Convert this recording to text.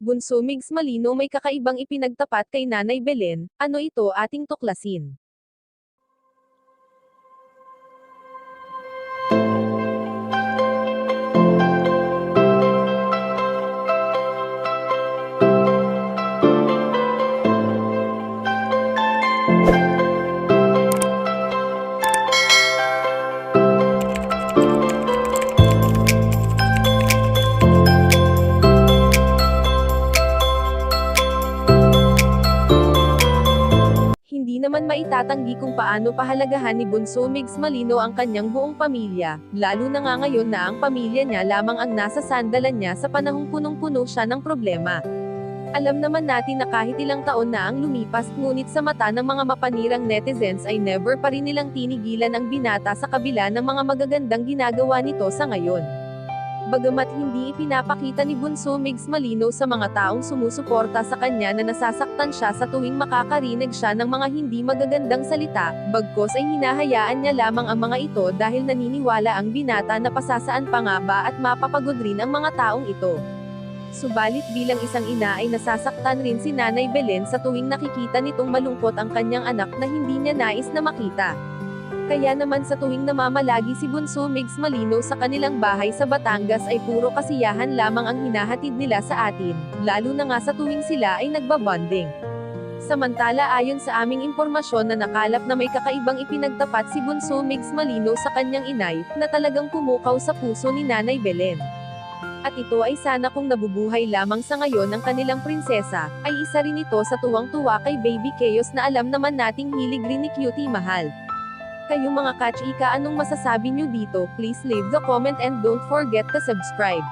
Bunso Migs Malino may kakaibang ipinagtapat kay Nanay Belen, ano ito ating tuklasin. Hindi naman maitatanggi kung paano pahalagahan ni Bunso Migs Malino ang kanyang buong pamilya, lalo na nga ngayon na ang pamilya niya lamang ang nasa sandalan niya sa panahong punong-puno siya ng problema. Alam naman natin na kahit ilang taon na ang lumipas, ngunit sa mata ng mga mapanirang netizens ay never pa rin nilang tinigilan ang binata sa kabila ng mga magagandang ginagawa nito sa ngayon. Bagamat hindi ipinapakita ni Bunso Migs Malino sa mga taong sumusuporta sa kanya na nasasaktan siya sa tuwing makakarinig siya ng mga hindi magagandang salita, bagkus ay hinahayaan niya lamang ang mga ito dahil naniniwala ang binata na pasasaan pa nga ba at mapapagod rin ang mga taong ito. Subalit bilang isang ina ay nasasaktan rin si Nanay Belen sa tuwing nakikita nitong malungkot ang kanyang anak na hindi niya nais na makita. Kaya naman sa tuwing namamalagi si Bunso Migs Malino sa kanilang bahay sa Batangas ay puro kasiyahan lamang ang hinahatid nila sa atin, lalo na nga sa tuwing sila ay nagbabonding. Samantala ayon sa aming impormasyon na nakalap na may kakaibang ipinagtapat si Bunso Migs Malino sa kanyang inay, na talagang pumukaw sa puso ni Nanay Belen. At ito ay sana kung nabubuhay lamang sa ngayon ang kanilang prinsesa, ay isa rin ito sa tuwang-tuwa kay Baby Chaos na alam naman nating hilig rin ni Cutie Mahal. Kayong mga kachika, anong masasabi nyo dito? Please leave the comment and don't forget to subscribe.